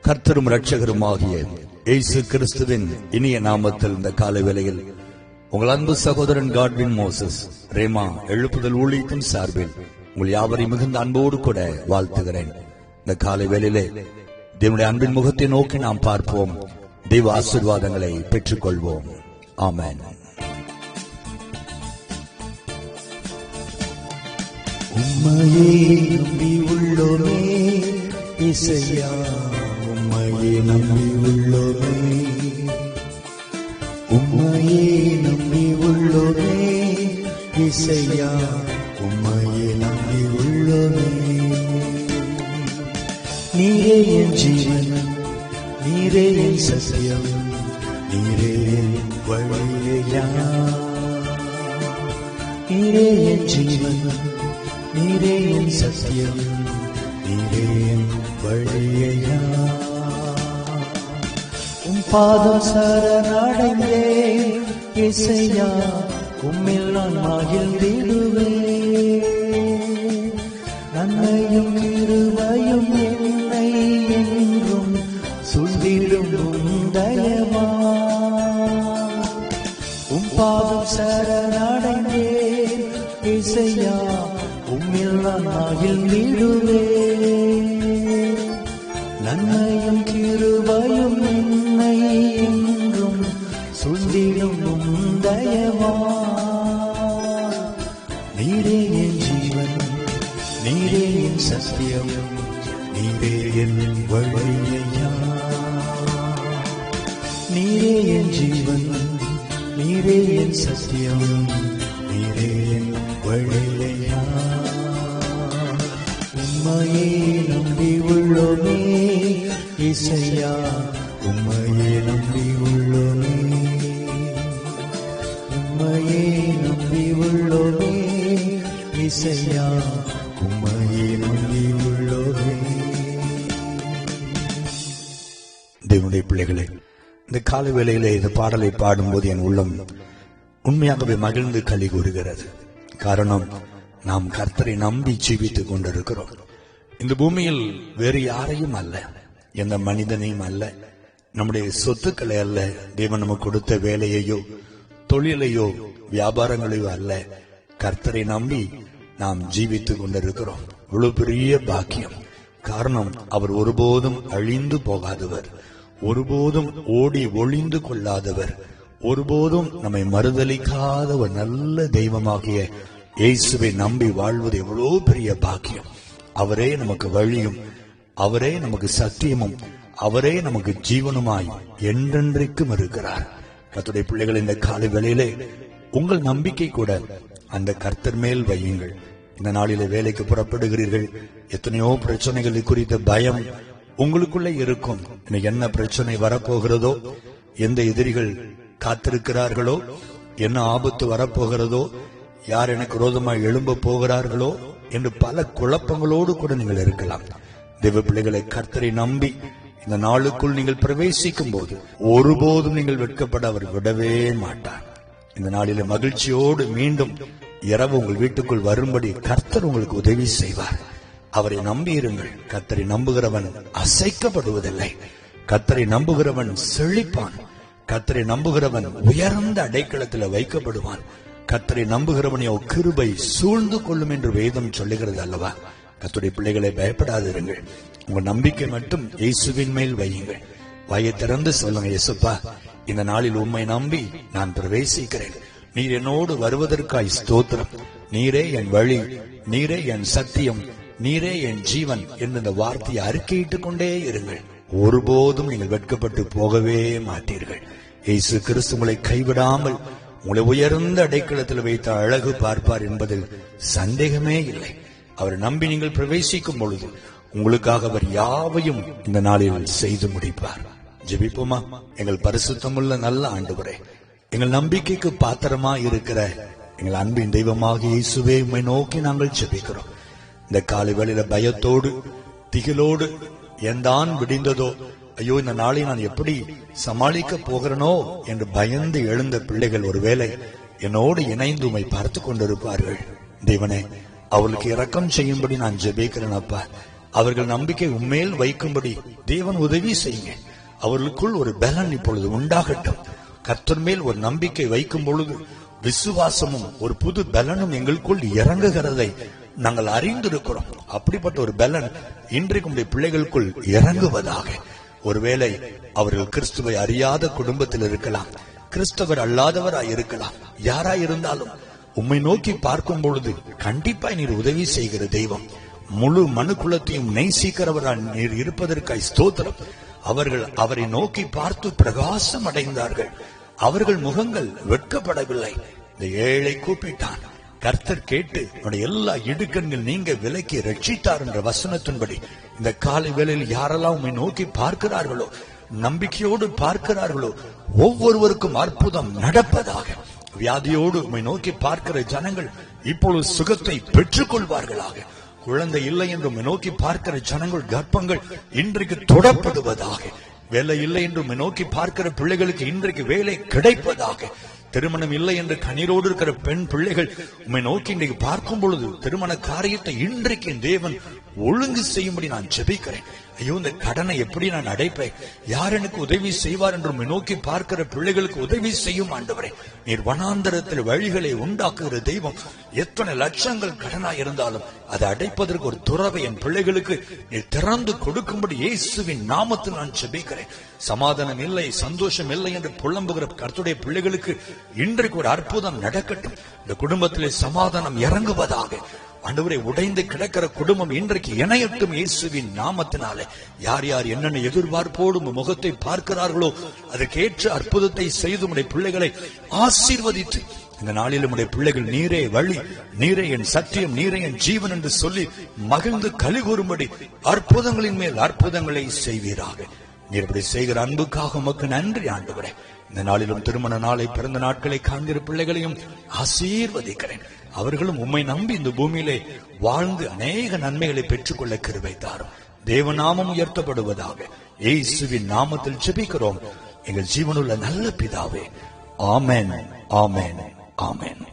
கர்த்தரும் இரட்சகருமாகிய இயேசு கிறிஸ்துவின் இனிய நாமத்தில் இந்த காலை வேளையில் உங்கள் அன்பு சகோதரன் காட்வின் மோசஸ் ரேமா எழுப்புதல் ஊழியத்தின் சார்பில் உங்கள் யாவரையும் மிகுந்த அன்போடு கூட வாழ்த்துகிறேன். இந்த காலை வேளையிலே தேவனுடைய அன்பின் முகத்தை நோக்கி நாம் பார்ப்போம். தெய்வ ஆசீர்வாதங்களை பெற்றுக்கொள்வோம். ஆமென். உம்மையே நம்பி உள்ளோமே இசையா, உம்மையே நம்பி உள்ளோமே, உம்மையே நம்பி உள்ளோமே இசையா, உம்மையே நம்பி உள்ளோமே. நீரே என் ஜீவன், நீரே என் சத்தியம், நீரே என் வழியா. நீரே என் ஜீவன், நீரே என் சத்தியம், நீரே என் வழியா. உம் பாதம் சரணடைந்தே இசையா, உம்மில் நான் மகிழ்ந்திடுவே. நன்மையும் கிருபையும் என்னை என்றும் சூழ்ந்திடும் உம் தயவா. உம் பாதம் சரணடைந்தே இசையா, உம்மில் நான் மகிழ்ந்திடுவே. நன்மையும் கிருபையும் என்னை என்றும் சூழ்ந்திடும் உம் தயவா. நீரே என் ஜீவன், நீரே என் சத்தியம், நீரே என் வழியா. நீரே என் ஜீவன், நீரே என் சத்தியம், நீரே என் வழியா. உம்மையே நம்பி உள்ளோமே இசையா, உம்மையே நம்பி உள்ளோமே, உம்மையே நம்பி உள்ளோமே இசையா, உம்மையே நம்பி உள்ளோமே. தேவனுடைய பிள்ளைகளே, இந்த காலை வேளையிலே இந்த பாடலை பாடும்போது என் உள்ளம் உண்மையாகவே மகிழ்ந்து களி கூறுகிறது. காரணம், நாம் கர்த்தரை நம்பி ஜீவித்துக் கொண்டிருக்கிறோம். இந்த பூமியில் வேறு யாரையும் அல்ல, எந்த மனிதனையும் அல்ல, நம்முடைய சொத்துக்களை அல்ல, தேவன் நமக்கு கொடுத்த வேலையையோ தொழிலையோ வியாபாரங்களையோ அல்ல, கர்த்தரை நம்பி நாம் ஜீவித்துக் கொண்டிருக்கிறோம். இவ்வளவு பெரிய பாக்கியம். காரணம், அவர் ஒருபோதும் அழிந்து போகாதவர், ஒருபோதும் ஓடி ஒளிந்து கொள்ளாதவர், ஒருபோதும் நம்மை மறுதலிக்காத ஒரு நல்ல தெய்வமாகிய இயேசுவை நம்பி வாழ்வது எவ்வளவு பெரிய பாக்கியம். அவரே நமக்கு வழியும், அவரே நமக்கு சத்தியமும், அவரே நமக்கு ஜீவனுமாய் என்றென்றைக்கும் இருக்கிறார். கர்த்தருடைய பிள்ளைகள், இந்த காலை வேளையிலே உங்கள் நம்பிக்கை கூட அந்த கர்த்தர் மேல் வையுங்கள். இந்த நாளிலே வேலைக்கு புறப்படுகிறீர்கள், எத்தனையோ பிரச்சனைகளை குறித்த பயம் உங்களுக்குள்ளே இருக்கும். இன்னைக்கு என்ன பிரச்சனை வரப்போகிறதோ, எந்த எதிரிகள் காத்திருக்கிறார்களோ, என்ன ஆபத்து வரப்போகிறதோ, யார் எனக்கு விரோதமாய் எழும்ப போகிறார்களோ என்று பல குழப்பங்களோடு கூட நீங்கள் இருக்கலாம். தேவ பிள்ளைகளை, கர்த்தரை நம்பி இந்த நாளுக்குள் நீங்கள் பிரவேசிக்கும் போது ஒருபோதும் நீங்கள் வெட்கப்பட அவர் விடவே மாட்டார். இந்த நாளில மகிழ்ச்சியோடு மீண்டும் இரவு உங்கள் வீட்டுக்குள் வரும்படி கர்த்தர் உங்களுக்கு உதவி செய்வார். அவரை நம்பி இருங்கள். கர்த்தரை நம்புகிறவன் அசைக்கப்படுவதில்லை. கர்த்தரை நம்புகிறவன் செழிப்பான். கர்த்தரை நம்புகிறவன் உயர்ந்த அடைக்கலத்தில் வைக்கப்படுவான். கர்த்தரை நம்புகிறவனையோ கிருபை சூழ்ந்து கொள்ளும் என்று வேதம் சொல்லுகிறது அல்லவா? கர்த்தருடைய பிள்ளைகளை, பயப்படாதிருங்கள். உங்கள் நம்பிக்கை மட்டும் இயேசுவின் மேல் வையுங்கள். வாயை திறந்து சொல்லுங்க, இயேசுப்பா, இந்த நாளில் உம்மை நம்பி நான் பிரவேசிக்கிறேன். நீர் என்னோடு வருவதற்காய் ஸ்தோத்திரம். நீரே என் வழி, நீரே என் சத்தியம், நீரே என் ஜீவன் என்று இந்த வார்த்தையை அறிக்கையிட்டுக் கொண்டே இருங்கள். ஒருபோதும் நீங்கள் வெட்கப்பட்டு போகவே மாட்டீர்கள். இயேசு கிறிஸ்து உங்களை கைவிடாமல் உங்களை உயர்ந்த அடைக்கலத்தில் வைத்த அழகு பார்ப்பார் என்பதில் சந்தேகமே இல்லை. அவரை நம்பி நீங்கள் பிரவேசிக்கும் பொழுது உங்களுக்காக அவர் யாவையும் இந்த நாளில் செய்து முடிப்பார். ஜெபிப்போமா? எங்கள் பரிசுத்தமுள்ள நல்ல ஆண்டவரே, எங்கள் நம்பிக்கைக்கு பாத்திரமா இருக்கிற எங்கள் அன்பின் தெய்வமாக இயேசுவே, உம்மை நோக்கி நாங்கள் ஜெபிக்கிறோம். இந்த காலை வேளையில பயத்தோடு திகிலோடு எந்தான் விடிந்ததோ, ஐயோ இந்த நாளை நான் எப்படி சமாளிக்க போகிறனோ என்று பயந்து எழுந்த பிள்ளைகள் ஒருவேளை என்னோடு இணைந்து உம்மை பார்த்து கொண்டிருப்பார்கள். தேவனே, அவளுக்கு இரக்கம் செய்யும்படி நான் ஜெபிக்கிறேன் அப்பா. அவர்கள் நம்பிக்கை உண்மையில் வைக்கும்படி தேவன் உதவி செய்யுங்க. அவர்களுக்குள் ஒரு பலன் இப்பொழுது உண்டாகட்டும். கர்த்தர் மேல் ஒரு நம்பிக்கை வைக்கும் பொழுது விசுவாசமும் ஒரு புது பலனும் எங்களுக்குள் இறங்குகிறதை நாங்கள் அறிந்திருக்கிறோம். அப்படிப்பட்ட ஒரு பலன் இன்றைக்கு உடைய பிள்ளைகளுக்குள் இறங்குவதாக. ஒருவேளை அவர்கள் கிறிஸ்துவை அறியாத குடும்பத்தில் இருக்கலாம், கிறிஸ்தவர் அல்லாதவராய் இருக்கலாம். யாராய் இருந்தாலும் உம்மை நோக்கி பார்க்கும் பொழுது கண்டிப்பாய் நீர் உதவி செய்கிற தெய்வம். முழு மனு குலத்தையும் நேசிக்கிறவரால் நீர் இருப்பதற்காய் ஸ்தோத்திரம். அவர்கள் அவரை நோக்கி பார்த்து பிரகாசம் அடைந்தார்கள். அவர்கள் முகங்கள் வெட்கப்படவில்லை. இந்த ஏழை கூப்பிட்டான், கர்த்தர் கேட்டு அவனுடைய எல்லா இடுக்கண்கள் நீங்க விலக்கி ரட்சித்தார் என்ற வசனத்தின்படி இந்த காலை வேளையில் யாரெல்லாம் உம்மை நோக்கி பார்க்கிறார்களோ, நம்பிக்கையோடு பார்க்கிறார்களோ, ஒவ்வொருவருக்கும் அற்புதம் நடப்பதாக. வியாதியோடு உம்மை நோக்கி பார்க்கிற ஜனங்கள் இப்பொழுது சுகத்தை பெற்றுக் கொள்வார்களாக. குழந்தை இல்லை என்று உம்மை நோக்கி பார்க்கிற ஜனங்கள் கர்ப்பங்கள் இன்றைக்கு தொடப்படுவதாக. வேலை இல்லை என்று உம்மை நோக்கி பார்க்கிற பிள்ளைகளுக்கு இன்றைக்கு வேலை கிடைப்பதாக. திருமணம் இல்லை என்று கண்ணீரோடு இருக்கிற பெண் பிள்ளைகள் உம்மை நோக்கி இன்றைக்கு பார்க்கும் பொழுது திருமண காரியத்தை இன்றைக்கு தேவன் ஒழுங்கு செய்யும்படி நான் ஜெபிக்கிறேன். ஐயோ, இந்த கடனை எப்படி நான் அடைப்பேன், யார் எனக்கு உதவி செய்வார் என்று உம்மை நோக்கி பார்க்கிற பிள்ளைகளுக்கு உதவி செய்யும் ஆண்டவரே. நீர் வனாந்தரத்தில் வழிகளை உண்டாக்குகிற தெய்வம். எத்தனை லட்சங்கள் கடனாய் இருந்தாலும் அதை அடைப்பதற்கு ஒரு துறவை என் பிள்ளைகளுக்கு நீர் திறந்து கொடுக்கும்படி இயேசுவின் நாமத்தில் நான் ஜெபிக்கிறேன். சமாதானம் இல்லை, சந்தோஷம் இல்லை என்று புலம்புகிற கர்த்தருடைய பிள்ளைகளுக்கு இன்றைக்கு ஒரு அற்புதம் நடக்கட்டும். இந்த குடும்பத்திலே சமாதானம் இறங்குவதாக. ஆண்டவரே, உடைந்து கிடக்கிற குடும்பம் இன்றைக்கு இணையட்டும் இயேசுவின் நாமத்தினாலே. யார் யார் என்னென்ன எதிர்பார்ப்போடு முகத்தை பார்க்கிறார்களோ அதற்கேற்ற அற்புதத்தை செய்து உடைய பிள்ளைகளை ஆசீர்வதித்து இந்த நாளில் உடைய பிள்ளைகள் நீரே வழி, நீரே என் சத்தியம், நீரே என் ஜீவன் என்று சொல்லி மகிழ்ந்து களி கூறும்படி அற்புதங்களின் மேல் அற்புதங்களை செய்வீராக. நீர் இப்படி செய்கிற அன்புக்காக உமக்கு நன்றி ஆண்டவரே. இந்த நாளிலும் திருமண நாளை, பிறந்த நாட்களை காண்கிற பிள்ளைகளையும் ஆசீர்வதிக்கிறேன். அவர்களும் உம்மை நம்பி இந்த பூமியிலே வாழ்ந்து அநேக நன்மைகளை பெற்றுக்கொள்ள கிருபை தாரும். தேவநாமம் உயர்த்தப்படுவதாக. இயேசுவின் நாமத்தில் ஜெபிக்கிறோம் எங்கள் ஜீவனுள்ள நல்ல பிதாவே. ஆமென், ஆமென், ஆமென்.